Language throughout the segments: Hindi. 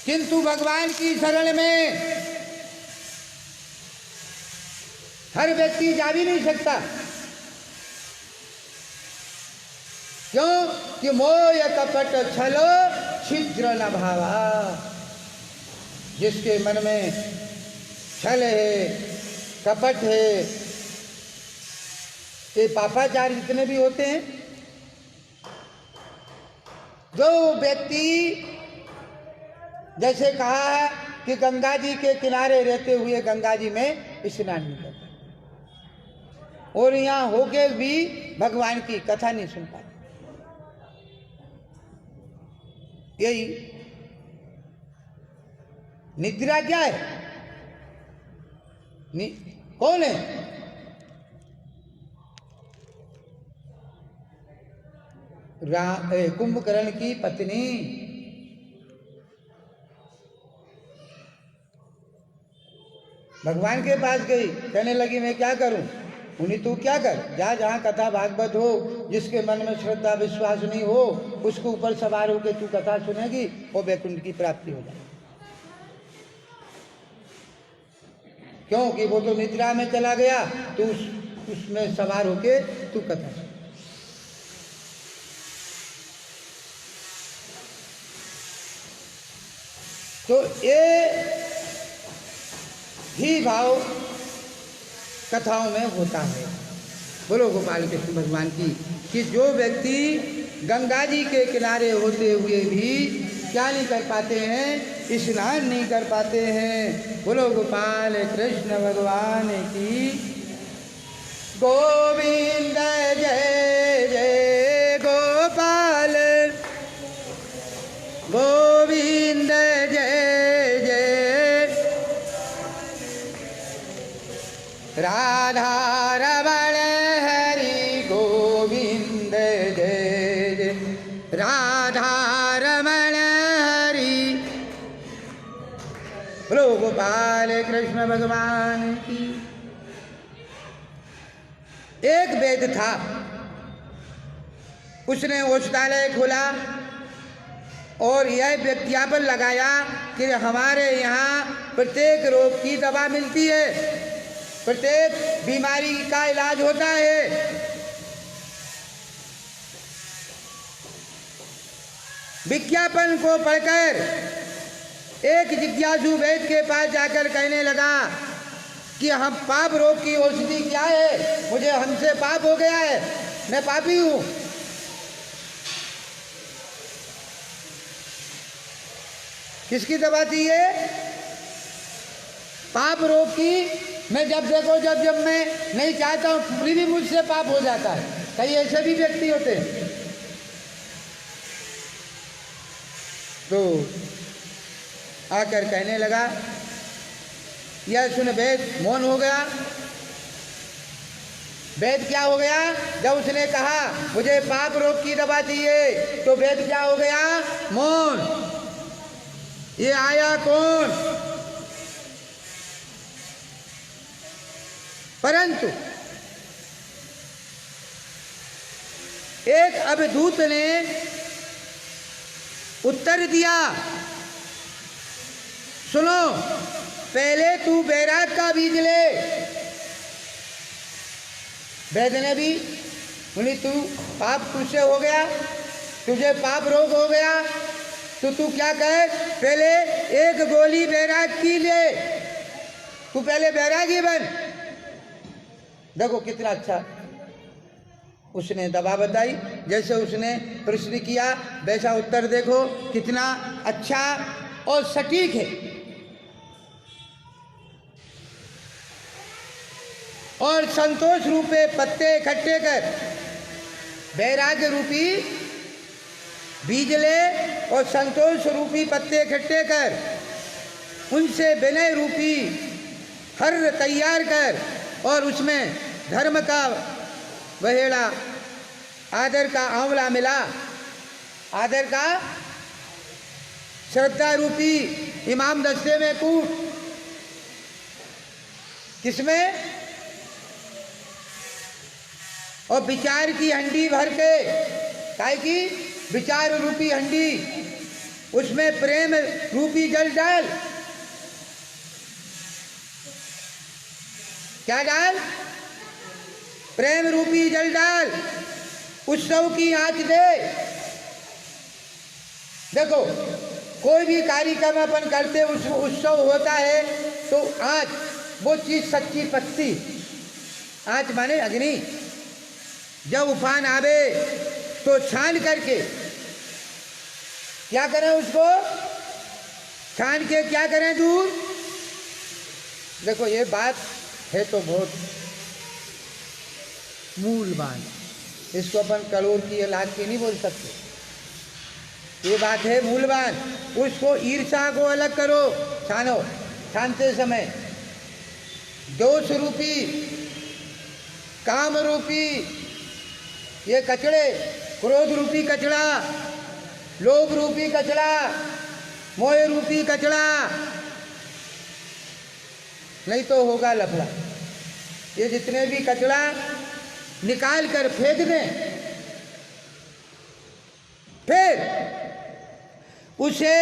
किंतु भगवान की शरण में हर व्यक्ति जा भी नहीं सकता। क्यों कि मोह कपट छल छिद्र न भावा। जिसके मन में छल है, कपट है, ये पापाचार जितने भी होते हैं, जो व्यक्ति जैसे कहा है कि गंगा जी के किनारे रहते हुए गंगा जी में स्नान नहीं करता और यहाँ होके भी भगवान की कथा नहीं सुन पाते, यही निद्रा क्या है? कौन है? कुंभकर्ण की पत्नी। भगवान के पास गई, कहने लगी मैं क्या करूं? उन्हीं तू क्या कर, जा जहां कथा भागवत हो, जिसके मन में श्रद्धा विश्वास नहीं हो उसके ऊपर सवार होकर तू कथा सुनेगी और वैकुंठ की प्राप्ति हो जाएगी। क्योंकि वो तो निद्रा में चला गया, तू उसमें सवार होके तू कथा सुन। तो ये ही भाव कथाओं में होता है। बोलो गोपाल कृष्ण भगवान की कि जो व्यक्ति गंगा जी के किनारे होते हुए भी क्या नहीं कर पाते हैं, स्नान नहीं कर पाते हैं। बोलो गोपाल कृष्ण भगवान की। गोविंद जय जय गोपाल, गोविंद जय जय राधा रमण हरि, गोविंद जय जय राधा रमण हरि। बोलो गोपाल कृष्ण भगवान की। एक वैद्य था, उसने औषधालय खोला और यह विज्ञापन लगाया कि हमारे यहाँ प्रत्येक रोग की दवा मिलती है, प्रत्येक बीमारी का इलाज होता है। विज्ञापन को पढ़कर एक जिज्ञासु वैद्य के पास जाकर कहने लगा कि हम पाप रोग की औषधि क्या है? मुझे हमसे पाप हो गया है, मैं पापी हूं। किसकी दवा चाहिए? पाप रोग की। मैं जब देखो जब मैं नहीं चाहता हूं फिर भी मुझसे पाप हो जाता है। कई ऐसे भी व्यक्ति होते हैं। तो आकर कहने लगा, यह सुन वैद्य मौन हो गया। वैद्य क्या हो गया? जब उसने कहा मुझे पाप रोग की दवा चाहिए तो वैद्य क्या हो गया? मौन। ये आया कौन? परंतु एक अवधूत ने उत्तर दिया, सुनो, पहले तू बैराग का बीज ले। वैद्य ने भी बोली, तू पाप तुझसे हो गया, तुझे पाप रोग हो गया, तो तू क्या कहे, पहले एक गोली बैराग की ले, तू पहले बैरागी बन। देखो कितना अच्छा उसने दवा बताई। जैसे उसने प्रश्न किया वैसा उत्तर देखो, कितना अच्छा और सटीक है। और संतोष रूपे पत्ते इकट्ठे कर वैराग्य रूपी बीज ले और संतोष रूपी पत्ते इकट्ठे कर, उनसे विनय रूपी हर तैयार कर और उसमें धर्म का वहेड़ा, आदर का आंवला मिला, आदर का श्रद्धा रूपी इमाम दस्ते में कूट। किसमें? और विचार की हंडी भर के, काय की? विचार रूपी हंडी उसमें प्रेम रूपी जल डाल। क्या डाल? प्रेम रूपी जल डाल। उत्सव की आँच दे। देखो, कोई भी कार्यक्रम अपन करते उत्सव होता है तो आँच, वो चीज सच्ची पत्ती। आँच माने अग्नि। जब उफान आवे तो छान करके क्या करें? उसको छान के क्या करें? दूर। देखो, ये बात है तो बहुत मूलवान, इसको अपन करोड़ की लाख की नहीं बोल सकते। ये बात है मूलवान। उसको ईर्षा को अलग करो, छानो। छानते समय दोष रूपी, काम रूपी ये कचड़े, क्रोध रूपी कचड़ा, लोभ रूपी कचड़ा, मोह रूपी कचड़ा, नहीं तो होगा लफड़ा। ये जितने भी कचड़ा निकाल कर फेंक दें, फिर उसे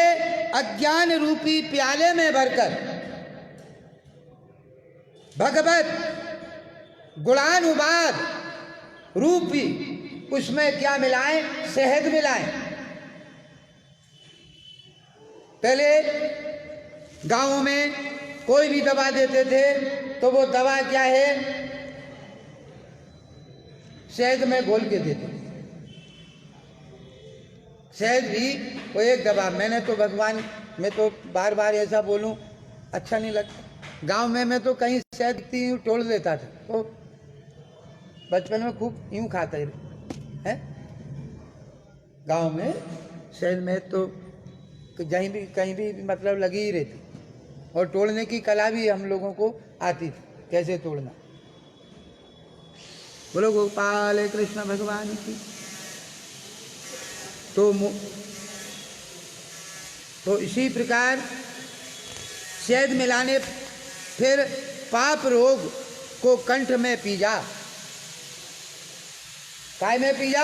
अज्ञान रूपी प्याले में भरकर भगवत गुणानुवाद रूपी उसमें क्या मिलाएं? शहद मिलाएं। पहले गांवों में कोई भी दवा देते थे तो वो दवा क्या है? शहद में घोल के देते। शहद भी वो एक दवा। मैंने तो भगवान, मैं तो बार बार ऐसा बोलूं अच्छा नहीं लगता। गांव में मैं तो कहीं शहद यूं तोड़ देता था, तो बचपन में खूब यूं खाता है। गांव में शहद में तो कहीं भी मतलब लगी ही रहती, और तोड़ने की कला भी हम लोगों को आती थी, कैसे तोड़ना। बोलो गोपाल कृष्ण भगवान की। तो इसी प्रकार शहद मिलाने, फिर पाप रोग को कंठ में पीजा। काय में पीजा?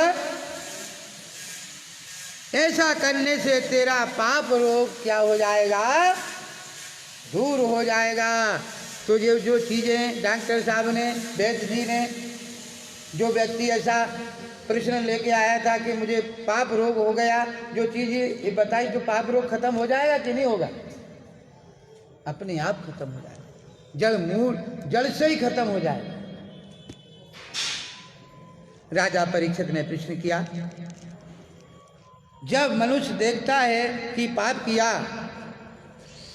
ऐसा करने से तेरा पाप रोग क्या हो जाएगा? दूर हो जाएगा। तो जो चीजें डॉक्टर साहब ने, वैद्य जी ने, जो व्यक्ति ऐसा प्रश्न लेके आया था कि मुझे पाप रोग हो गया, जो चीज बताई, तो पाप रोग खत्म हो जाएगा कि नहीं होगा? अपने आप खत्म हो जाएगा। जड़ से ही खत्म हो जाएगा। राजा परीक्षित ने प्रश्न किया, जब मनुष्य देखता है कि पाप किया,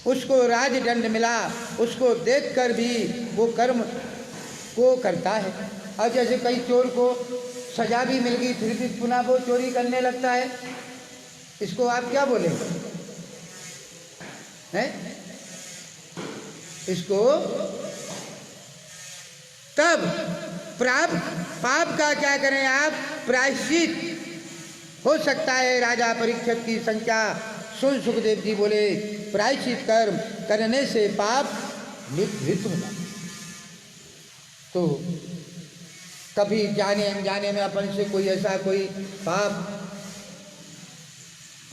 उसको राजदंड मिला, उसको देखकर भी वो कर्म को करता है। और जैसे कई चोर को सजा भी मिल गई, फिर भी पुनः वो चोरी करने लगता है, इसको आप क्या बोलेंगे? हैं? इसको तब पाप का क्या करें आप? प्रायश्चित हो सकता है। राजा परीक्षित की संख्या सुन सुखदेव जी बोले, प्रायश्चित कर्म करने से पाप लिप्त होगा। तो कभी जाने अनजाने में अपन से कोई ऐसा कोई पाप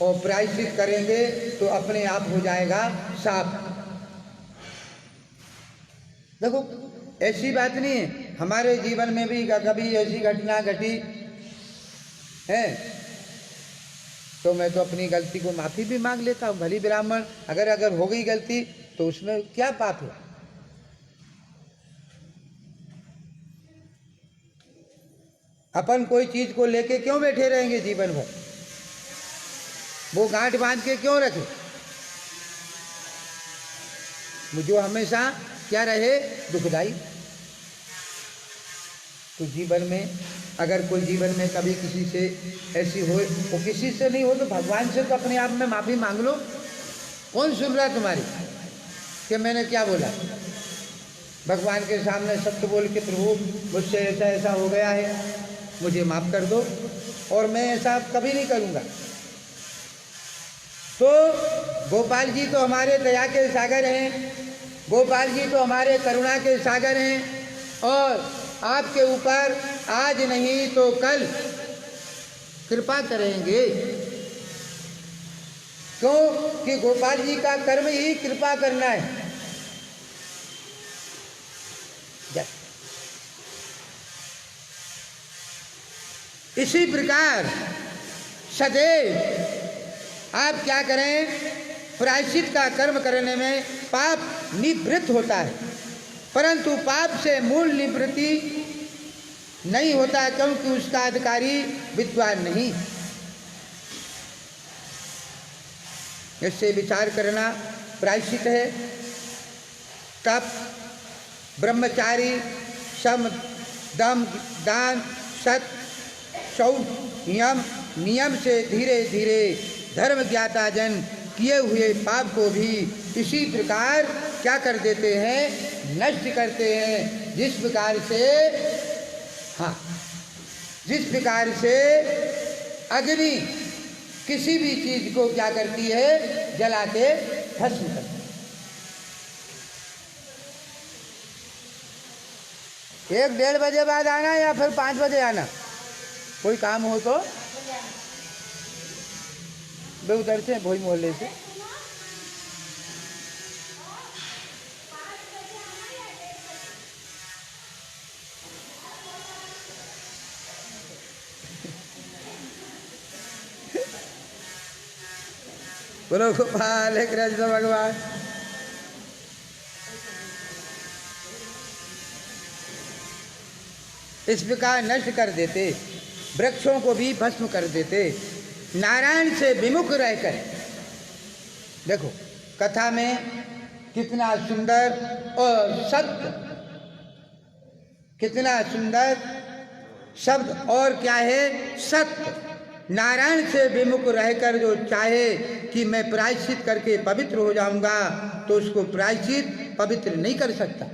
और प्रायश्चित करेंगे तो अपने आप हो जाएगा साफ। देखो, ऐसी बात नहीं है, हमारे जीवन में भी कभी ऐसी घटना घटी है तो मैं तो अपनी गलती को माफी भी मांग लेता हूँ। भली ब्राह्मण, अगर हो गई गलती तो उसमें क्या पाप है? अपन कोई चीज को लेके क्यों बैठे रहेंगे जीवन भर? वो गांठ बांध के क्यों रखे? जो हमेशा क्या रहे? दुखदाई। तो जीवन में अगर कोई जीवन में कभी किसी से ऐसी हो, वो किसी से नहीं हो तो भगवान से तो अपने आप में माफी मांग लो। कौन सुन रहा तुम्हारी कि मैंने क्या बोला? भगवान के सामने सत्य बोल के, प्रभु मुझसे ऐसा ऐसा हो गया है, मुझे माफ कर दो और मैं ऐसा कभी नहीं करूँगा। तो गोपाल जी तो हमारे दया के सागर हैं, गोपाल जी तो हमारे करुणा के सागर हैं, और आपके ऊपर आज नहीं तो कल कृपा करेंगे। क्यों कि गोपाल जी का कर्म ही कृपा करना है। इसी प्रकार सदैव आप क्या करें, प्रायश्चित का कर्म करने में पाप निवृत्त होता है, परंतु पाप से मूल निवृत्ति नहीं होता, क्योंकि उसका अधिकारी विद्वान नहीं। इससे विचार करना प्रायश्चित है। तप, ब्रह्मचारी, सम, दम, दान, सत, शौच, नियम से धीरे धीरे धर्म ज्ञाता जन किए हुए पाप को भी इसी प्रकार क्या कर देते हैं, नष्ट करते हैं। जिस प्रकार से अग्नि किसी भी चीज को क्या करती है, जला के भस्म करती है। 1-1:30 बजे बाद आना या फिर 5 बजे आना, कोई काम हो तो। वे उधर से भोई मोहल्ले से। बोलो गोपाल कृष्ण भगवान। इस प्रकार नष्ट कर देते, वृक्षों को भी भस्म कर देते, नारायण से विमुख रहकर। देखो कथा में कितना सुंदर और सत्य, कितना सुंदर शब्द और क्या है, सत्य। नारायण से विमुख रहकर जो चाहे कि मैं प्रायश्चित करके पवित्र हो जाऊंगा, तो उसको प्रायश्चित पवित्र नहीं कर सकता।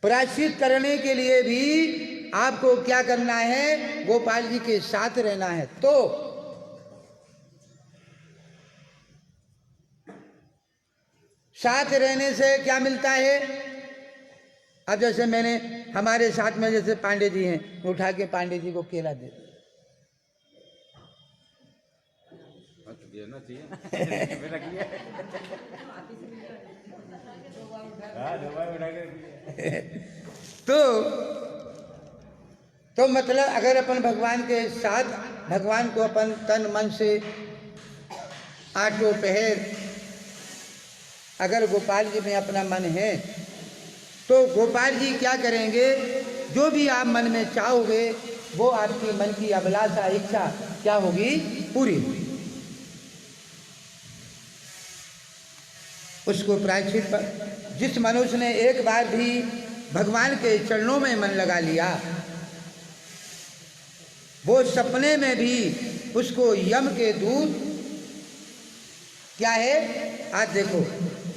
प्रायश्चित करने के लिए भी आपको क्या करना है, गोपाल जी के साथ रहना है। तो साथ रहने से क्या मिलता है। अब जैसे मैंने हमारे साथ में जैसे पांडे जी हैं, उठा के पांडे जी को केला दे तो मतलब अगर अपन भगवान के साथ, भगवान को अपन तन मन से आठों पहर अगर गोपाल जी में अपना मन है, तो गोपाल जी क्या करेंगे, जो भी आप मन में चाहोगे वो आपकी मन की अभिलाषा, इच्छा क्या होगी, पूरी होगी। उसको प्रायश्चित पर जिस मनुष्य ने एक बार भी भगवान के चरणों में मन लगा लिया, वो सपने में भी उसको यम के दूत क्या है। आज देखो,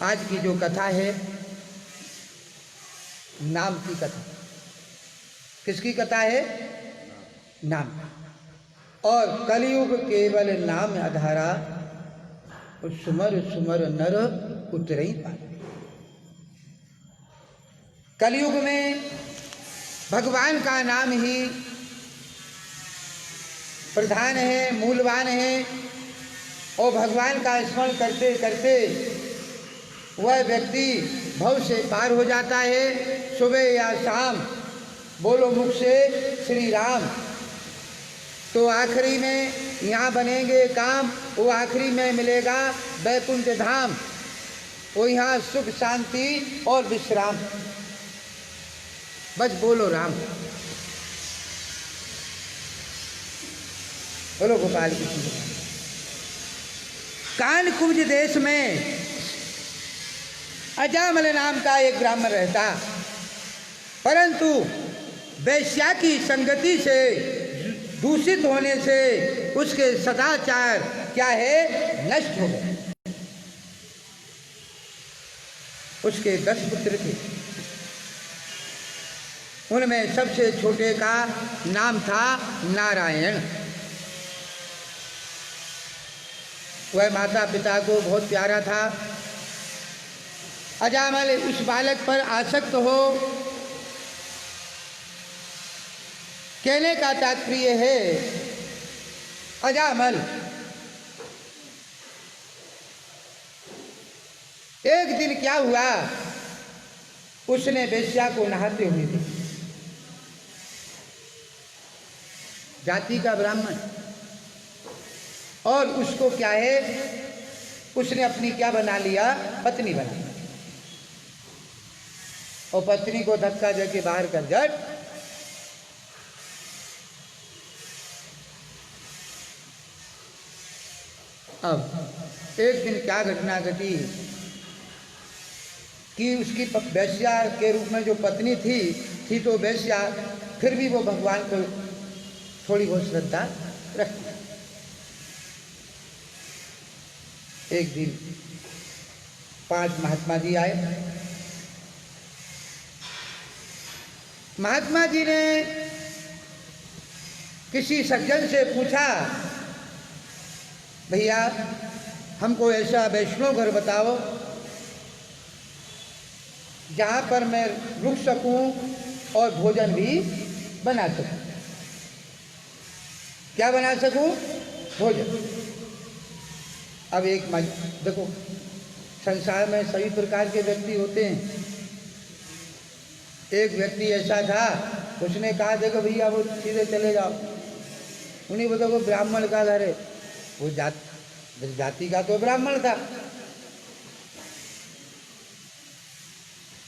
आज की जो कथा है, नाम की कथा। किसकी कथा है, नाम। और कलयुग केवल नाम आधारा, सुमर सुमर नर उतरई पाए। कलयुग में भगवान का नाम ही प्रधान है, मूलवान है। और भगवान का स्मरण करते करते वह व्यक्ति भव से पार हो जाता है। सुबह या शाम बोलो मुख से श्री राम, तो आखिरी में यहाँ बनेंगे काम, वो आखिरी में मिलेगा वैकुंठ धाम, वो यहाँ सुख शांति और विश्राम। बस बोलो राम, बोलो गोपाल की। कानकुब्ज देश में अजामल नाम का एक ब्राह्मण रहता, परंतु वैश्या की संगति से दूषित होने से उसके सदाचार क्या है, नष्ट हो गए। उसके 10 पुत्र थे, उनमें सबसे छोटे का नाम था नारायण। वह माता पिता को बहुत प्यारा था। अजामल उस बालक पर आसक्त हो, कहने का तात्पर्य है अजामल एक दिन क्या हुआ, उसने वेश्या को नहाते हुए देखा, जाति का ब्राह्मण, और उसको क्या है, उसने अपनी क्या बना लिया, पत्नी बना लिया, और पत्नी को धक्का देके बाहर कर जट। अब एक दिन क्या घटना घटी कि उसकी वेश्या के रूप में जो पत्नी थी तो वेश्या, फिर भी वो भगवान को थोड़ी बहुत श्रद्धा रखती। एक दिन 5 महात्मा जी आए। महात्मा जी ने किसी सज्जन से पूछा, भैया हमको ऐसा वैष्णव घर बताओ जहाँ पर मैं रुक सकूं और भोजन भी बना सकूं। क्या बना सकूं? भोजन। अब एक देखो, संसार में सभी प्रकार के व्यक्ति होते हैं। एक व्यक्ति ऐसा था, उसने कहा देखो भैया वो सीधे चले जाओ, उन्हीं बताओ वो ब्राह्मण का घर है, वो जाति का तो ब्राह्मण था,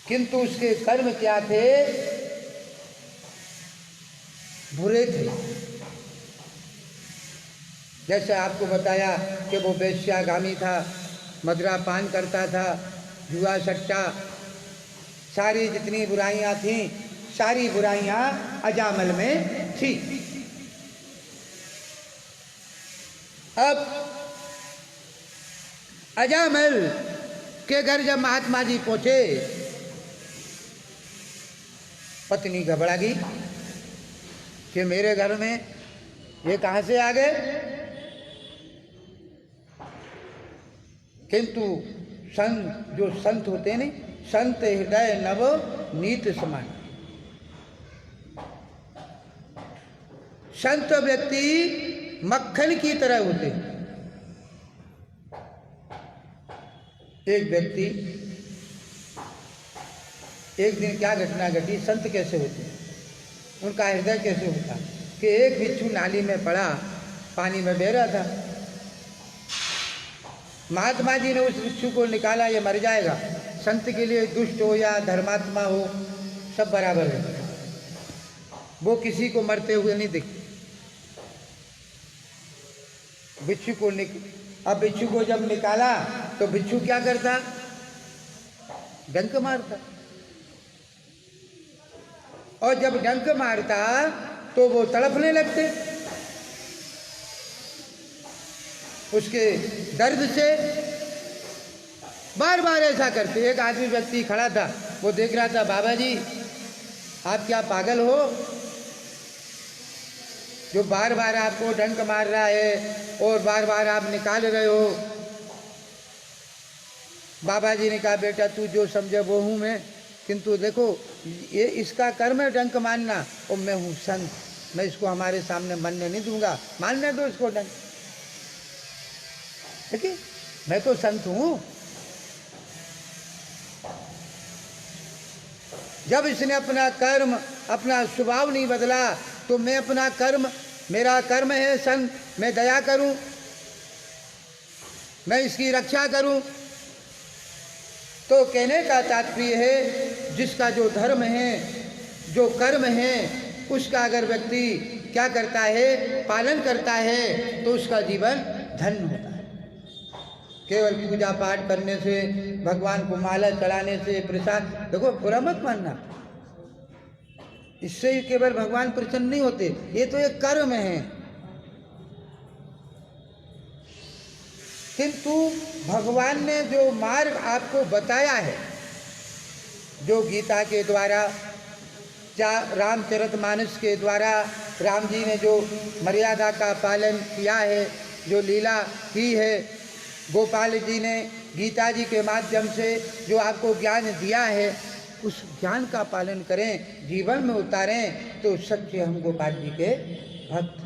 किंतु उसके कर्म क्या थे, बुरे थे। जैसे आपको बताया कि वो वेश्यागामी था, मदिरापान करता था, जुआ सट्टा, सारी जितनी बुराइयां थीं, सारी बुराइयां अजामल में थी। अब अजामल के घर जब महात्मा जी पहुंचे, पत्नी घबरा गई कि मेरे घर में ये कहां से आ गए। किंतु संत, जो संत होते हैं, नहीं, संत हृदय नव नीत समान। संत व्यक्ति मक्खन की तरह होते हैं। एक व्यक्ति, एक दिन क्या घटना घटी, संत कैसे होते हैं, उनका हृदय कैसे होता कि एक बिच्छू नाली में पड़ा, पानी में बह रहा था। महात्मा जी ने उस बिच्छू को निकाला, ये मर जाएगा। संत के लिए दुष्ट हो या धर्मात्मा हो, सब बराबर है, वो किसी को मरते हुए नहीं दिखते। बिच्छू को अब बिच्छू को जब निकाला तो बिच्छू क्या करता, डंक मारता, और जब डंक मारता तो वो तड़पने लगते उसके दर्द से, बार बार ऐसा करते। एक आदमी व्यक्ति खड़ा था, वो देख रहा था, बाबा जी आप क्या पागल हो, जो बार बार आपको डंक मार रहा है और बार बार आप निकाल रहे हो। बाबा जी ने कहा बेटा तू जो समझे वो हूँ मैं, किंतु देखो ये इसका कर्म है डंक मारना, और मैं हूँ संत, मैं इसको हमारे सामने मानने नहीं दूंगा, मानने दो इसको डंक। देखिए मैं तो संत हूँ। जब इसने अपना कर्म, अपना स्वभाव नहीं बदला, तो मैं अपना कर्म, मेरा कर्म है संत, मैं दया करूं, मैं इसकी रक्षा करूं। तो कहने का तात्पर्य है, जिसका जो धर्म है, जो कर्म है, उसका अगर व्यक्ति क्या करता है, पालन करता है, तो उसका जीवन धन्य होता है। केवल पूजा पाठ करने से, भगवान को माला चढ़ाने से, प्रसाद, देखो बुरा मत मानना, इससे ही केवल भगवान प्रसन्न नहीं होते, ये तो एक कर्म है। किंतु भगवान ने जो मार्ग आपको बताया है, जो गीता के द्वारा, रामचरितमानस के द्वारा राम जी ने जो मर्यादा का पालन किया है, जो लीला की है, गोपाल जी ने गीता जी के माध्यम से जो आपको ज्ञान दिया है, उस ज्ञान का पालन करें, जीवन में उतारें, तो सच्चे हम गोपाल जी के भक्त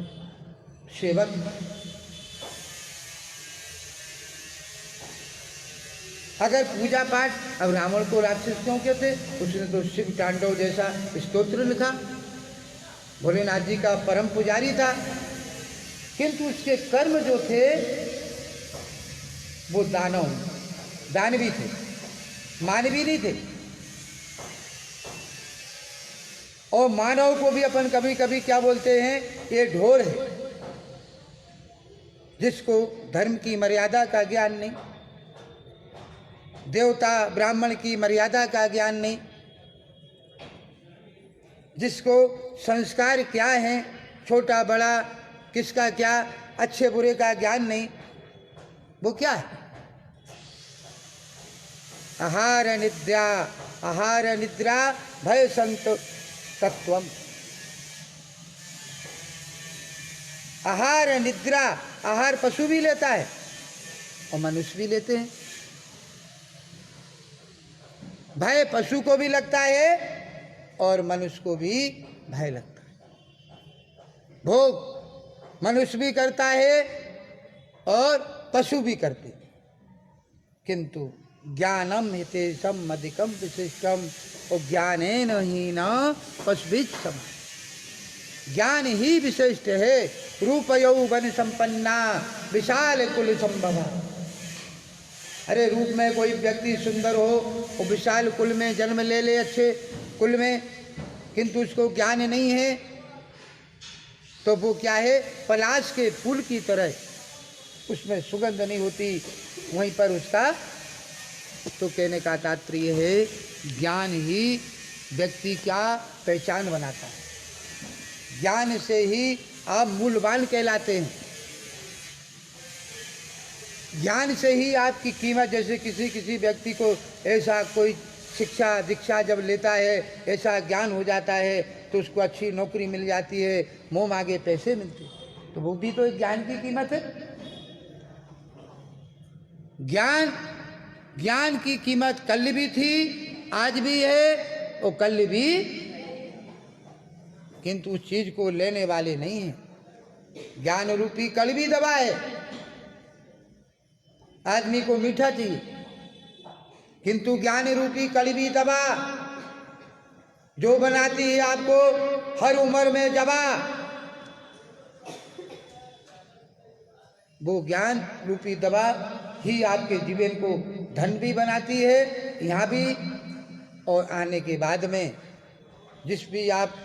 सेवक। अगर पूजा पाठ, अब रावण को राक्षस क्यों कहते? उसने तो शिव तांडव जैसा स्तोत्र लिखा, भोलेनाथ जी का परम पुजारी था, किंतु उसके कर्म जो थे वो दानवी थे, मानवी नहीं थे। और मानव को भी अपन कभी कभी क्या बोलते हैं, ये ढोर है, जिसको धर्म की मर्यादा का ज्ञान नहीं, देवता ब्राह्मण की मर्यादा का ज्ञान नहीं, जिसको संस्कार क्या है, छोटा बड़ा किसका क्या, अच्छे बुरे का ज्ञान नहीं, वो क्या है? आहार निद्रा भय संत तत्वम। आहार निद्रा, आहार पशु भी लेता है और मनुष्य भी लेते हैं। भय पशु को भी लगता है और मनुष्य को भी भय लगता है। भोग मनुष्य भी करता है और पशु भी करते, किंतु ज्ञानम हितेशम अधिकम विशिष्टम, और ज्ञानेन हीन पशुभिः समः। ज्ञान ही विशिष्ट है। रूप यौवन संपन्ना विशाल कुल संभवा। अरे रूप में कोई व्यक्ति सुंदर हो और विशाल कुल में जन्म ले ले, अच्छे कुल में, किंतु उसको ज्ञान नहीं है, तो वो क्या है? पलाश के फूल की तरह, उसमें सुगंध नहीं होती, वहीं पर उसका। तो कहने का तात्पर्य है, ज्ञान ही व्यक्ति का पहचान बनाता है। ज्ञान से ही आप मूल्यवान कहलाते हैं। ज्ञान से ही आपकी कीमत, जैसे किसी व्यक्ति को ऐसा कोई शिक्षा दीक्षा जब लेता है, ऐसा ज्ञान हो जाता है, तो उसको अच्छी नौकरी मिल जाती है, मुँह मांगे पैसे मिलते, तो वो भी तो एक ज्ञान की कीमत है। ज्ञान की कीमत कल भी थी, आज भी है और कल भी, किंतु उस चीज को लेने वाले नहीं है। ज्ञान रूपी कल भी दबा है। आदमी को मीठा चाहिए, किंतु ज्ञान रूपी कल भी दबा, जो बनाती है आपको हर उम्र में जबा। वो ज्ञान रूपी दबा ही आपके जीवन को धन भी बनाती है, यहाँ भी और आने के बाद में। जिस भी आप,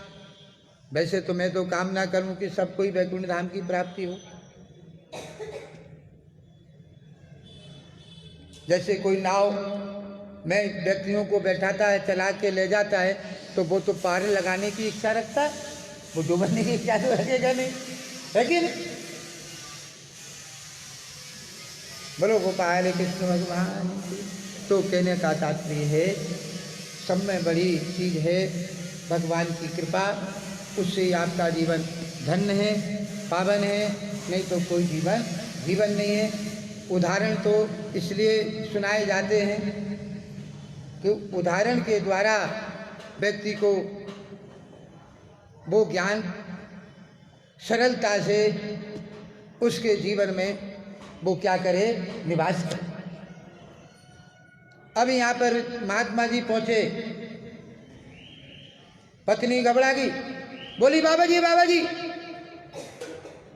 वैसे तो मैं तो कामना करूं कि सबको ही वैकुंठ धाम की प्राप्ति हो। जैसे कोई नाव में व्यक्तियों को बैठाता है, चला के ले जाता है, तो वो तो पार लगाने की इच्छा रखता है, वो डूबने की इच्छा तो रखेगा नहीं, है कि नहीं? बोलो गोपाल कृष्ण भगवान। तो कहने का तात्पर्य है, सब में बड़ी चीज है भगवान की कृपा, उससे आपका जीवन धन्य है, पावन है, नहीं तो कोई जीवन नहीं है। उदाहरण तो इसलिए सुनाए जाते हैं कि उदाहरण के द्वारा व्यक्ति को वो ज्ञान सरलता से उसके जीवन में वो क्या करे, निवास करे। अब यहाँ पर महात्मा जी पहुंचे, पत्नी घबरा गई, बोली बाबा जी,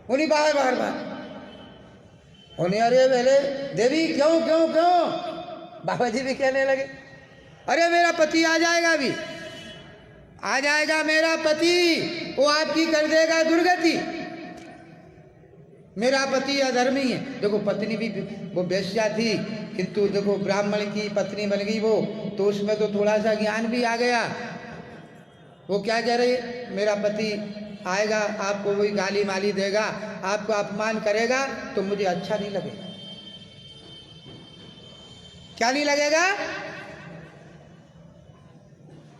उन्हीं बाहर उन्हें, अरे बोले देवी क्यों, बाबा जी भी कहने लगे, अरे मेरा पति आ जाएगा, अभी आ जाएगा मेरा पति, वो आपकी कर देगा दुर्गति। मेरा पति अधर्मी है। देखो पत्नी भी वो वेश्या थी, किंतु देखो ब्राह्मण की पत्नी बन गई वो, तो उसमें तो थोड़ा सा ज्ञान भी आ गया। वो क्या कह रही है, मेरा पति आएगा, आपको वही गाली माली देगा, आपको अपमान करेगा, तो मुझे अच्छा नहीं लगेगा। क्या नहीं लगेगा?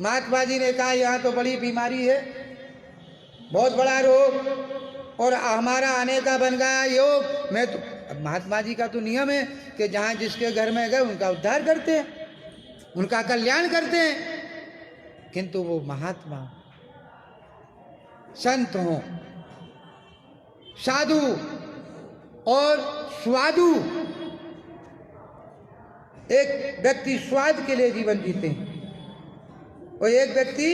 महात्मा जी ने कहा यहाँ तो बड़ी बीमारी है, बहुत बड़ा रोग, और हमारा आने का बन गया योग। मैं तो, महात्मा जी का तो नियम है कि जहाँ जिसके घर में गए उनका उद्धार करते हैं, उनका कल्याण करते हैं। किंतु वो महात्मा संत हों, साधु और स्वादु, एक व्यक्ति स्वाद के लिए जीवन जीते हैं और एक व्यक्ति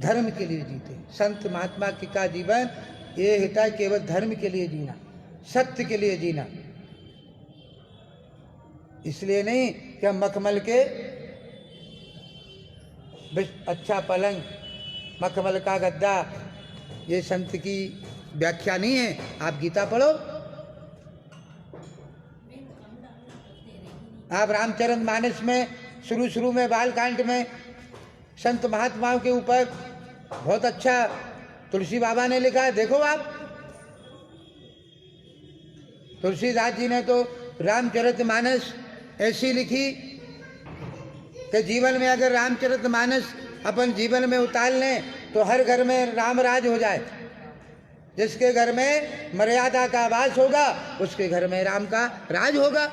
धर्म के लिए जीते हैं। संत महात्मा का जीवन ये होता है केवल धर्म के लिए जीना, सत्य के लिए जीना। इसलिए नहीं कि हम मखमल के अच्छा पलंग, मखमल का गद्दा, ये संत की व्याख्या नहीं है। आप गीता पढ़ो, आप रामचरितमानस में शुरू में बालकांड में संत महात्माओं के ऊपर बहुत अच्छा तुलसी बाबा ने लिखा है, देखो आप। तुलसीदास जी ने तो रामचरितमानस ऐसी लिखी कि जीवन में अगर रामचरितमानस अपन जीवन में उतार लें तो हर घर में राम राज हो जाए। जिसके घर में मर्यादा का वास होगा उसके घर में राम का राज होगा।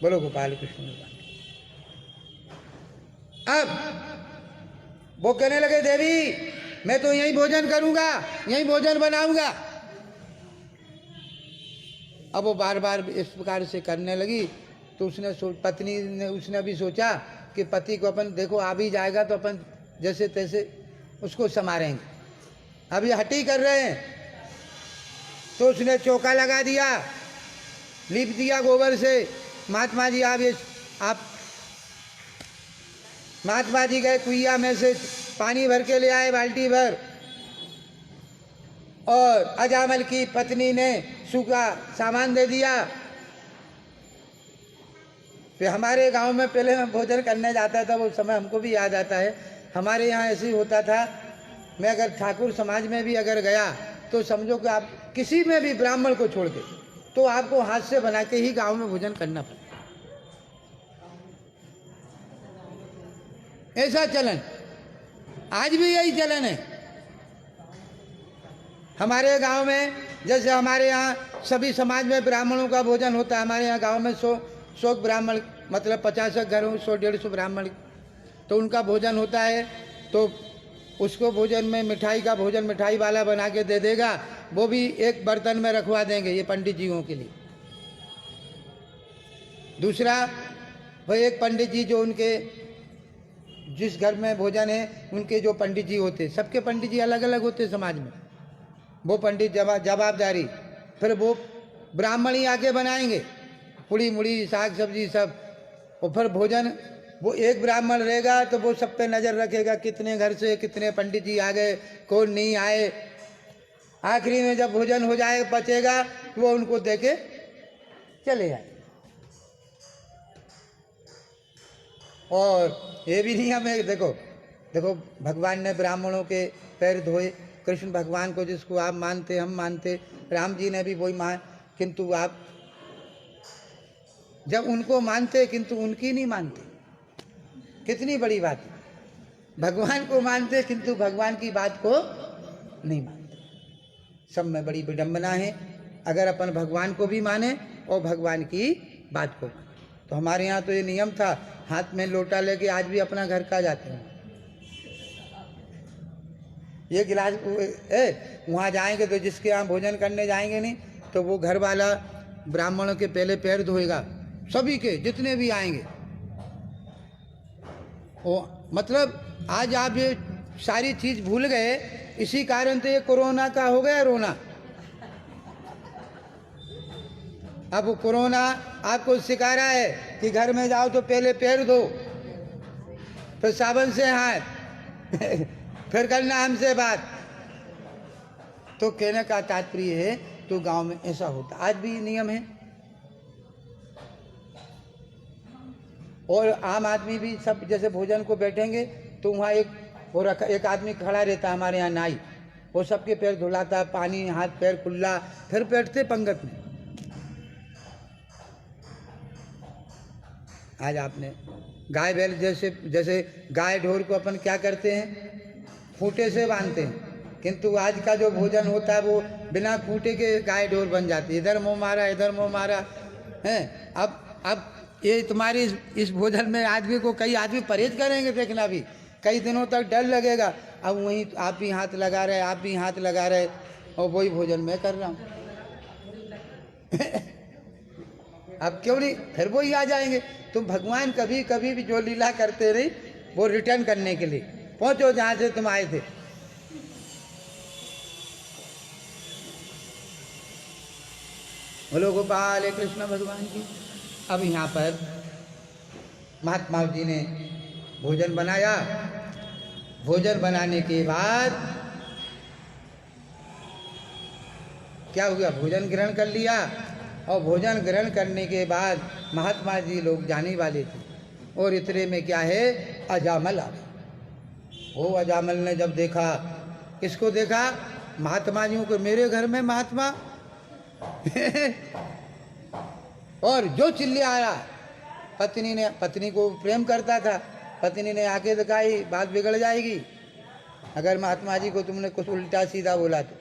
बोलो गोपाल कृष्ण भगवान। अब वो कहने लगे देवी मैं तो यहीं भोजन करूंगा, यहीं भोजन बनाऊंगा। अब वो बार बार इस प्रकार से करने लगी तो पत्नी ने उसने भी सोचा कि पति को अपन देखो आ भी जाएगा तो अपन जैसे तैसे उसको संभालेंगे। अब ये हटी कर रहे हैं तो उसने चौका लगा दिया, लीप दिया गोबर से। महात्मा जी आप महात्मा जी गए कुइया में से पानी भर के ले आए बाल्टी भर, और अजामल की पत्नी ने सूखा सामान दे दिया। फिर हमारे गांव में पहले मैं भोजन करने जाता था, वो समय हमको भी याद आता है। हमारे यहाँ ऐसे ही होता था, मैं अगर ठाकुर समाज में भी अगर गया तो समझो कि आप किसी में भी ब्राह्मण को छोड़ के तो आपको हाथ से बना के ही गांव में भोजन करना पड़ता। ऐसा चलन आज भी यही चलन है हमारे गांव में। जैसे हमारे यहाँ सभी समाज में ब्राह्मणों का भोजन होता है। हमारे यहाँ गांव में 100 ब्राह्मण, मतलब 50 घरों 100-150 ब्राह्मण, तो उनका भोजन होता है। तो उसको भोजन में मिठाई का भोजन मिठाई वाला बना के दे देगा, वो भी एक बर्तन में रखवा देंगे, ये पंडित जीओं के लिए। दूसरा भाई एक पंडित जी जो उनके जिस घर में भोजन है उनके जो पंडित जी होते, सबके पंडित जी अलग अलग होते समाज में, वो पंडित जवाबदारी, फिर वो ब्राह्मण ही आके बनाएंगे पूड़ी मुड़ी साग सब्जी सब। और फिर भोजन वो एक ब्राह्मण रहेगा तो वो सब पे नज़र रखेगा कितने घर से कितने पंडित जी आ गए, कौन नहीं आए। आखिरी में जब भोजन हो जाए बचेगा तो वो उनको दे के चले जाए। और ये भी नियम है, देखो भगवान ने ब्राह्मणों के पैर धोए। कृष्ण भगवान को जिसको आप मानते हम मानते, राम जी ने भी वही मान, किंतु आप जब उनको मानते किंतु उनकी नहीं मानते, कितनी बड़ी बात है। भगवान को मानते किंतु भगवान की बात को नहीं मानते। सब में बड़ी विडंबना है अगर अपन भगवान को भी माने और भगवान की बात को माने। तो हमारे यहाँ तो ये नियम था, हाथ में लोटा लेके आज भी अपना घर का जाते हैं। ये गिलास वहाँ जाएंगे तो जिसके यहाँ भोजन करने जाएंगे नहीं तो वो घर वाला ब्राह्मणों के पहले पैर धोएगा, सभी के जितने भी आएंगे। वो मतलब आज आप ये सारी चीज़ भूल गए, इसी कारण तो ये कोरोना का हो गया रोना। अब वो कोरोना आपको सिखा रहा है कि घर में जाओ तो पहले पैर धो, फिर साबुन से हाथ फिर करना हमसे बात। तो कहने का तात्पर्य है तो गांव में ऐसा होता, आज भी नियम है। और आम आदमी भी सब जैसे भोजन को बैठेंगे तो वहाँ एक आदमी खड़ा रहता है हमारे यहाँ नाई, वो सबके पैर धुलाता, पानी हाथ पैर खुला, फिर बैठते पंगत में। आज आपने गाय बैल जैसे गाय ढोर को अपन क्या करते हैं, खूंटे से बांधते हैं, किंतु आज का जो भोजन होता है वो बिना खूंटे के गाय ढोर बन जाती है। इधर मुँह मारा इधर मुँह मारा है। अब ये तुम्हारी इस भोजन में आदमी को कई आदमी परहेज करेंगे, देखना भी कई दिनों तक डर लगेगा। अब वहीं आप भी हाथ लगा रहे, आप भी हाथ लगा रहे और वही भोजन मैं कर रहा हूँ। अब क्यों नहीं, फिर वो ही आ जाएंगे। तुम भगवान कभी कभी भी जो लीला करते रही वो रिटर्न करने के लिए। पहुंचो जहां से तुम आए थे। बोलो गोपाल कृष्ण भगवान की। अब यहाँ पर महात्मा जी ने भोजन बनाया। भोजन बनाने के बाद क्या हो गया, भोजन ग्रहण कर लिया। और भोजन ग्रहण करने के बाद महात्मा जी लोग जाने वाले थे। और इतने में क्या है, अजामल आ गया। वो अजामल ने जब देखा, किसको देखा, महात्मा जी को, मेरे घर में महात्मा और जो चिल्लाया, पत्नी को प्रेम करता था, पत्नी ने आके दिखाई, बात बिगड़ जाएगी अगर महात्मा जी को तुमने कुछ उल्टा सीधा बोला तो।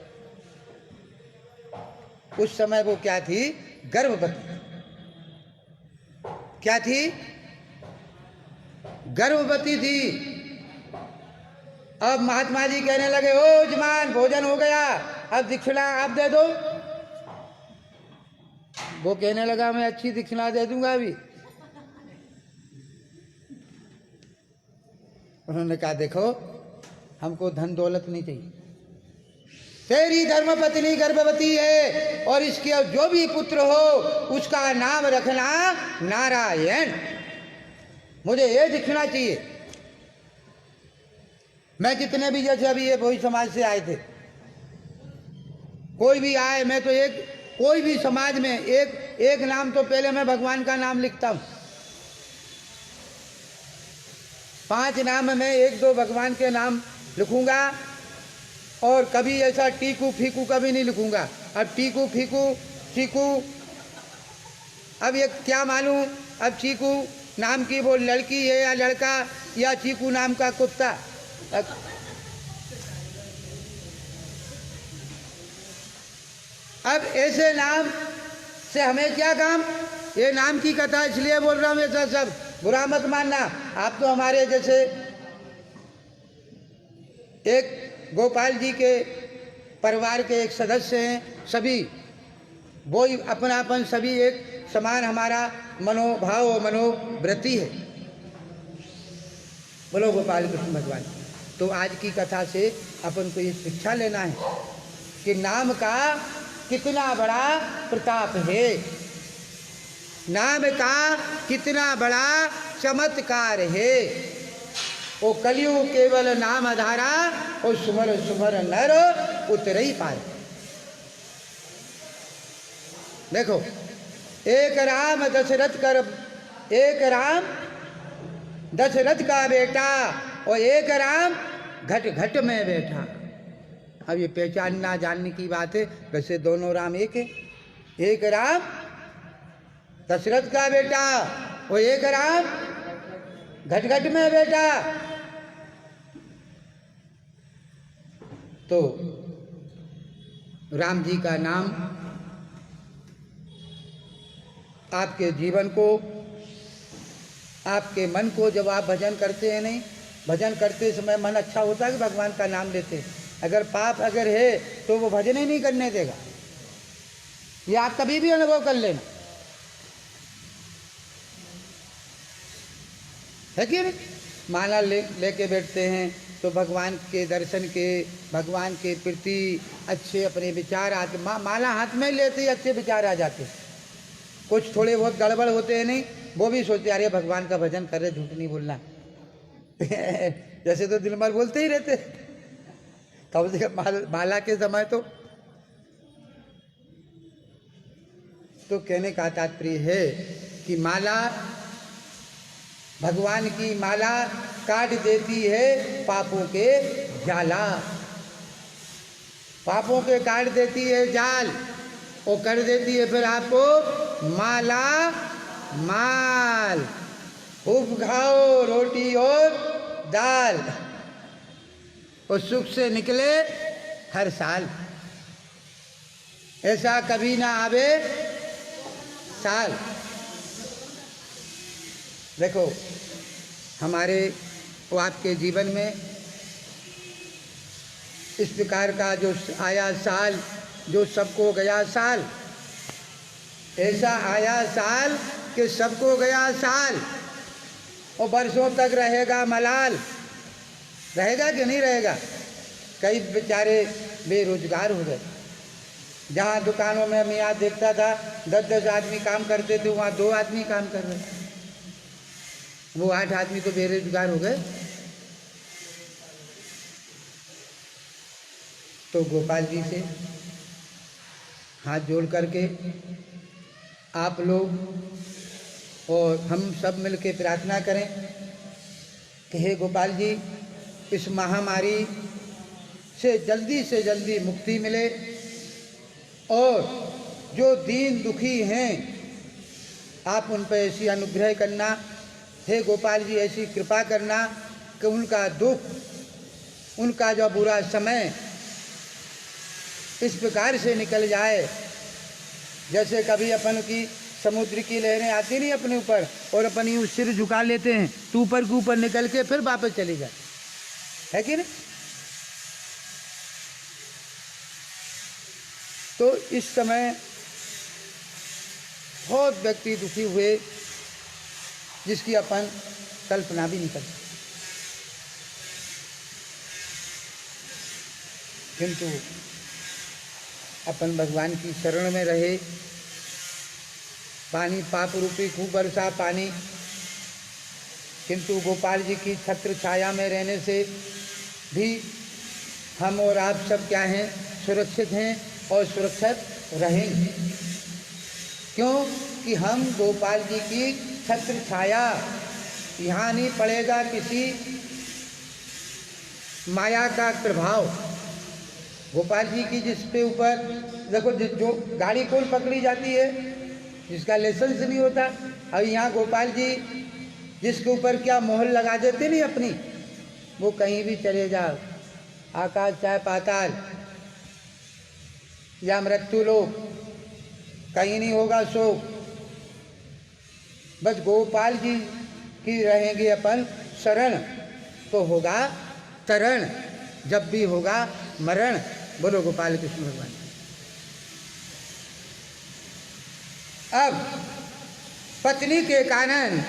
उस समय वो क्या थी, गर्भवती। क्या थी, गर्भवती थी। अब महात्मा जी कहने लगे, ओ जमान भोजन हो गया, अब दक्षिणा आप दे दो। वो कहने लगा, मैं अच्छी दक्षिणा दे दूंगा अभी। उन्होंने कहा, देखो हमको धन दौलत नहीं चाहिए, तेरी धर्मपत्नी गर्भवती है और इसके जो भी पुत्र हो उसका नाम रखना नारायण, मुझे ये दक्षिणा चाहिए। मैं जितने भी, जैसे अभी ये भोई समाज से आए थे, कोई भी आए, मैं तो एक, कोई भी समाज में एक नाम तो पहले मैं भगवान का नाम लिखता हूं। 5 नाम में 1-2 भगवान के नाम लिखूंगा। और कभी ऐसा टीकू फीकू कभी नहीं लिखूंगा। अब टीकू फीकू चीकू, अब ये क्या मालूम, अब चीकू नाम की वो लड़की है या लड़का, या चीकू नाम का कुत्ता। अब ऐसे नाम से हमें क्या काम, ये नाम की कथा इसलिए बोल रहा हूँ, ऐसा सब बुरा मत मानना। आप तो हमारे जैसे एक गोपाल जी के परिवार के एक सदस्य हैं, सभी वो ही अपनापन, सभी एक समान हमारा मनोभाव और मनोवृत्ति है। बोलो गोपाल कृष्ण भगवान। तो आज की कथा से अपन को ये शिक्षा लेना है कि नाम का कितना बड़ा प्रताप है, नाम का कितना बड़ा चमत्कार है। ओ कलियुग केवल नाम आधारा, और सुमर सुमर नर उतरे ही पार। देखो, एक राम दशरथ का बेटा और एक राम घट घट में बैठा। अब ये पहचानना जानने की बात है, वैसे दोनों राम एक है। एक राम दशरथ का बेटा और एक राम घट घट में बैठा। तो राम जी का नाम आपके जीवन को, आपके मन को, जब आप भजन करते हैं, नहीं भजन करते समय मन अच्छा होता है कि भगवान का नाम लेते हैं। अगर पाप अगर है तो वो भजन ही नहीं करने देगा। ये आप कभी भी अनुभव कर लेना, है कि नहीं। माला लेके बैठते हैं तो भगवान के दर्शन के, भगवान के प्रति अच्छे अपने विचार आते, माला हाथ में लेते ही अच्छे विचार आ जाते। कुछ थोड़े बहुत गड़बड़ होते हैं, नहीं वो भी सोचते अरे भगवान का भजन कर रहे, झूठ नहीं बोलना जैसे तो दिल में बोलते ही रहते। कम से कम माला के समय तो कहने का तात्पर्य है कि माला, भगवान की माला काट देती है पापों के जाला, पापों के काट देती है जाल, और कर देती है फिर आपको माला माल। खूब खाओ रोटी और दाल, और सुख से निकले हर साल, ऐसा कभी ना आवे साल। देखो हमारे वो आपके जीवन में इस प्रकार का जो आया साल, जो सबको गया साल, ऐसा आया साल कि सबको गया साल, और बरसों तक रहेगा मलाल। रहेगा कि नहीं रहेगा? कई बेचारे बेरोजगार हो गए। जहाँ दुकानों में मैं यहाँ देखता था 10-10 आदमी काम करते थे, वहाँ 2 आदमी काम कर रहे, वो 8 आदमी तो बेरोजगार हो गए। तो गोपाल जी से हाथ जोड़ करके आप लोग और हम सब मिलकर प्रार्थना करें कि हे गोपाल जी, इस महामारी से जल्दी मुक्ति मिले, और जो दीन दुखी हैं आप उन पर ऐसी अनुग्रह करना। हे गोपाल जी, ऐसी कृपा करना कि उनका दुख, उनका जो बुरा समय इस प्रकार से निकल जाए, जैसे कभी अपन की समुद्र की लहरें आती नहीं अपने ऊपर, और अपन यूँ सिर झुका लेते हैं तो ऊपर के ऊपर निकल के फिर वापस चली जाए, है कि नहीं? तो इस समय बहुत व्यक्ति दुखी हुए जिसकी अपन कल्पना भी नहीं कर सकते, किंतु अपन भगवान की शरण में रहे। पानी पाप रूपी खूब बरसा पानी, किंतु गोपाल जी की छत्र छाया में रहने से भी हम और आप सब क्या हैं, सुरक्षित हैं और सुरक्षित रहेंगे। क्यों कि हम गोपाल जी की छत्र छाया, यहाँ नहीं पड़ेगा किसी माया का प्रभाव। गोपाल जी की जिस पे ऊपर देखो, जो गाड़ी कौन पकड़ी जाती है, जिसका लाइसेंस नहीं होता, अब यहाँ गोपाल जी जिसके ऊपर क्या मोहर लगा देते नहीं अपनी, वो कहीं भी चले जाओ, आकाश चाहे पाताल या मृत्यु लोक, कहीं नहीं होगा शोक। बस गोपाल जी की रहेंगे अपन शरण तो होगा तरण, जब भी होगा मरण। बोलो गोपाल कृष्ण भगवान। अब पत्नी के कारण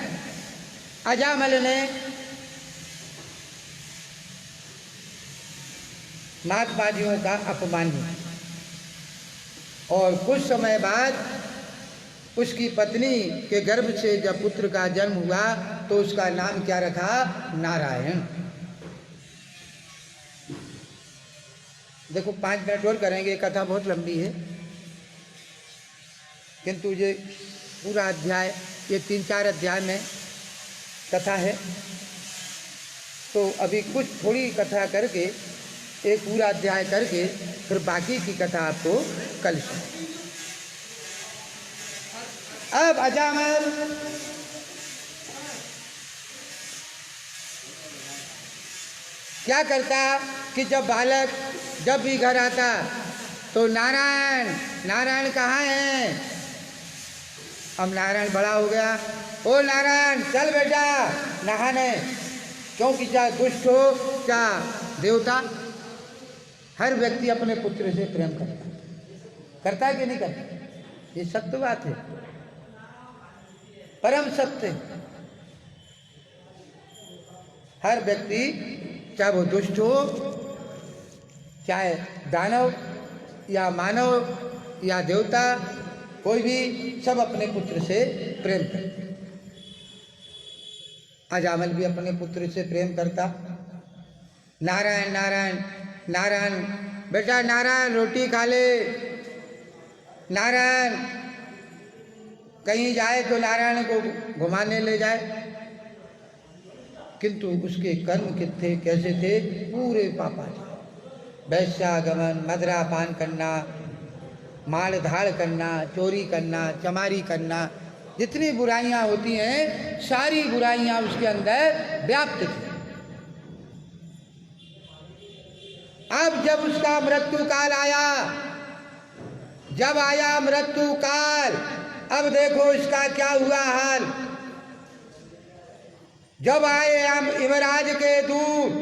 अजामल ने महात्माजियों का अपमान किया, और कुछ समय बाद उसकी पत्नी के गर्भ से जब पुत्र का जन्म हुआ तो उसका नाम क्या रखा? नारायण। देखो 5 मिनट और करेंगे, कथा बहुत लंबी है, किंतु ये पूरा अध्याय, ये 3-4 अध्याय में कथा है, तो अभी कुछ थोड़ी कथा करके, एक पूरा अध्याय करके फिर बाकी की कथा आपको कल सुनाऊंगा। अब अजामल क्या करता कि जब बालक जब भी घर आता तो नारायण नारायण कहाँ है? अब नारायण बड़ा हो गया, ओ नारायण चल बेटा नहाने। क्योंकि चाहे दुष्ट हो चाहे देवता, हर व्यक्ति अपने पुत्र से प्रेम करता है कि नहीं करता? ये सत्य बात है, परम सत्य। हर व्यक्ति चाहे वो दुष्ट हो, चाहे दानव या मानव या देवता, कोई भी, सब अपने पुत्र से प्रेम करते। अजामल भी अपने पुत्र से प्रेम करता। नारायण नारायण नारायण, बेटा नारायण रोटी खा ले, नारायण कहीं जाए तो नारायण को घुमाने ले जाए। किंतु उसके कर्म कितने कैसे थे? पूरे पापाचार, वैश्यागमन, मदरा पान करना, माल धाड़ करना, चोरी करना, चमारी करना, जितनी बुराइयां होती हैं सारी बुराइयां उसके अंदर व्याप्त थी। अब जब उसका मृत्यु काल आया, जब आया मृत्यु काल, अब देखो इसका क्या हुआ हाल। जब आए यमराज के दूत,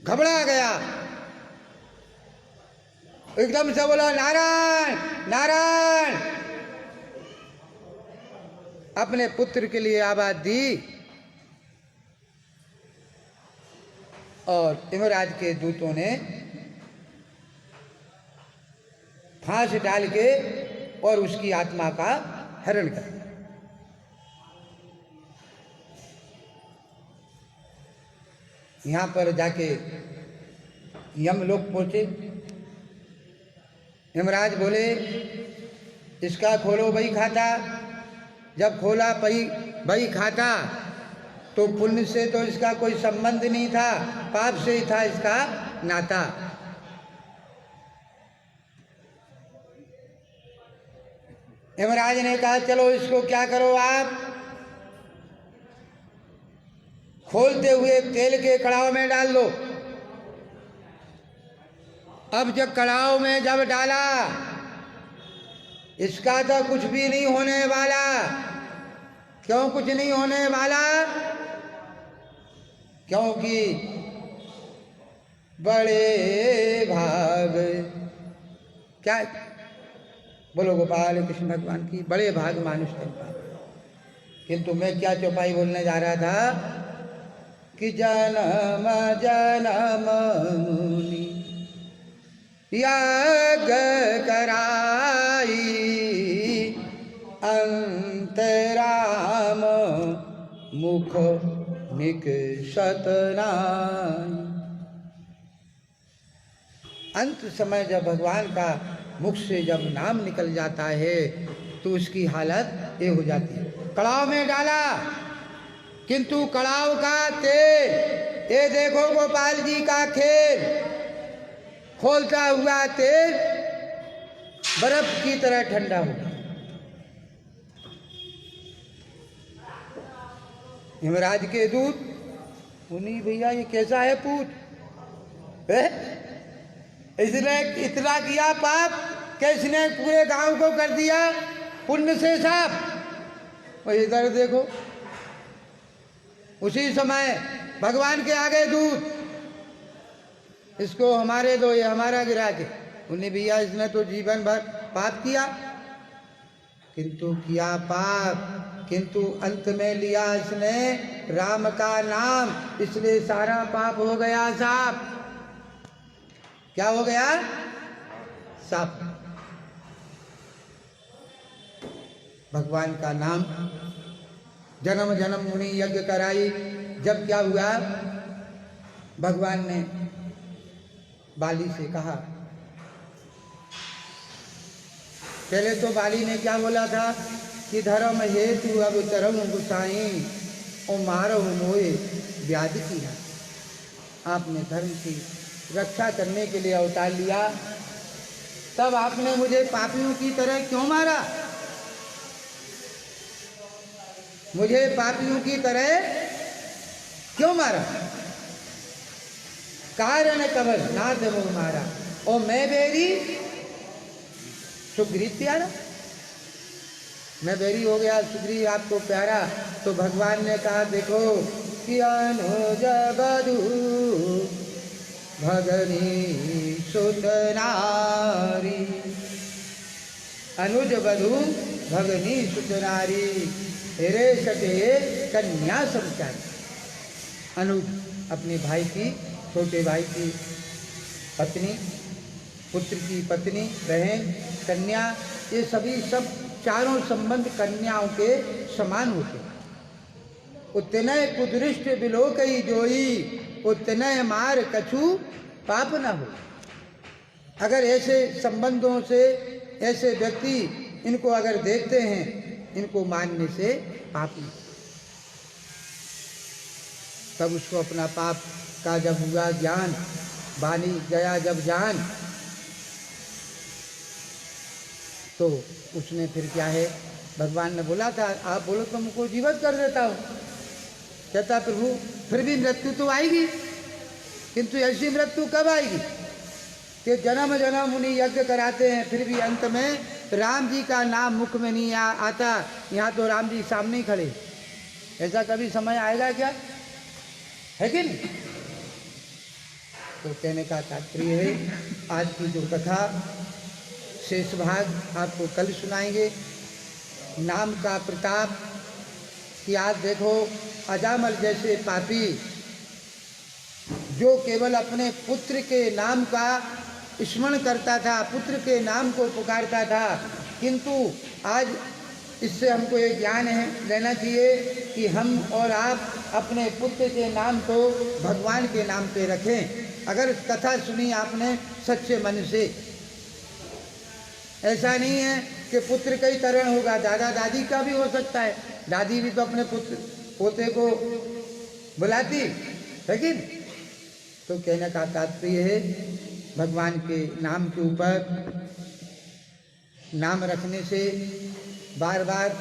घबरा गया, एकदम से बोला नारायण नारायण। अपने पुत्र के लिए आवाज दी और यमराज के दूतों ने फांस डाल के और उसकी आत्मा का हरण कर दिया। यहाँ पर जाके यम लोग पहुंचे। यमराज बोले इसका खोलो बही खाता। जब खोला बही खाता तो पुण्य से तो इसका कोई संबंध नहीं था, पाप से ही था इसका नाता। यमराज ने कहा चलो इसको क्या करो आप, खोलते हुए तेल के कड़ाव में डाल दो। अब जब कड़ाव में जब डाला, इसका तो कुछ भी नहीं होने वाला। क्यों कुछ नहीं होने वाला? क्योंकि बड़े भाग, क्या बोलो गोपाल कृष्ण भगवान की, बड़े भाग मानुष चंपा। किंतु मैं क्या चौपाई बोलने जा रहा था कि जन्म जन्म मुनि याग कराई, अंतराम मुख निकषत नाई। अंत समय जब भगवान का मुख से जब नाम निकल जाता है तो उसकी हालत ये हो जाती है। कड़ाव में डाला, किंतु कड़ाव का तेल, ये देखो गोपाल जी का खेल, खोलता हुआ तेल बर्फ की तरह ठंडा हो गया। यमराज के दूत मुनि भैया ये कैसा है पूछ, इसने इतना किया पाप कि इसने पूरे गांव को कर दिया पुण्य से साफ। और इधर देखो, उसी समय भगवान के आगे दूत, इसको हमारे दो, ये हमारा गिरा के। उन्हें भैया इसने तो जीवन भर पाप किया, किंतु किया पाप, किंतु अंत में लिया इसने राम का नाम, इसलिए सारा पाप हो गया साफ। क्या हो गया? साफ। भगवान का नाम, जन्म जन्म मुनि यज्ञ कराई। जब क्या हुआ, भगवान ने बाली से कहा, पहले तो बाली ने क्या बोला था कि धर्म हेतु अब तरम गुसाई और मारो मोए व्याधि की है। आपने धर्म की रक्षा करने के लिए अवतार लिया, तब आपने मुझे पापियों की तरह क्यों मारा? मुझे पापियों की तरह क्यों मारा? कारण कबर नाथ मुझ मारा और मैं बेरी सुग्रीव प्यारा। मैं बेरी हो गया, सुग्रीव आपको प्यारा। तो भगवान ने कहा देखो कि अनुज बधू भगनी सुत नारी, अनुज बधू भगनी सुत नारी, हेरे सटे कन्या समचारी। अनुज अपने भाई की, छोटे भाई की पत्नी, पुत्र की पत्नी, बहन, कन्या, ये सभी सब चारों संबंध कन्याओं के समान होते हैं। उतने कुदृष्ट बिलोकई जोई, उतने मार कछु पाप न हो। अगर ऐसे संबंधों से ऐसे व्यक्ति इनको अगर देखते हैं, इनको मानने से पाप नहीं। तब उसको अपना पाप का जब हुआ ज्ञान, वाणी गया जब जान, तो उसने फिर क्या है, भगवान ने बोला था आप बोलो तो मुझको जीवित कर देता हूँ। कहता प्रभु फिर भी मृत्यु तो आएगी, किंतु ऐसी मृत्यु कब आएगी कि जन्म जन्म मुनि यज्ञ कराते हैं, फिर भी अंत में राम जी का नाम मुख में नहीं आता। यहाँ तो राम जी सामने ही खड़े, ऐसा कभी समय आएगा क्या? है कि नहीं? तो कहने का तात्पर्य है आज की जो कथा शेष भाग आपको कल सुनाएंगे। नाम का प्रताप कि आज देखो अजामल जैसे पापी जो केवल अपने पुत्र के नाम का स्मरण करता था, पुत्र के नाम को पुकारता था, किंतु आज इससे हमको ये ज्ञान है लेना चाहिए कि हम और आप अपने पुत्र के नाम को भगवान के नाम पे रखें। अगर कथा सुनी आपने सच्चे मन से, ऐसा नहीं है कि पुत्र का ही तरण होगा, दादा दादी का भी हो सकता है। दादी भी तो अपने पुत्र पोते को बुलाती है कि। तो कहने का तात्पर्य है भगवान के नाम के ऊपर नाम रखने से बार बार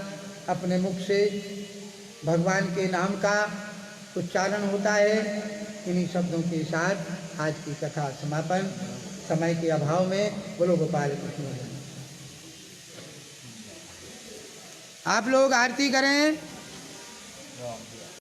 अपने मुख से भगवान के नाम का उच्चारण होता है। इन्हीं शब्दों के साथ आज की कथा समापन। समय के अभाव में बोलो गोपाल कृष्ण। आप लोग आरती करें।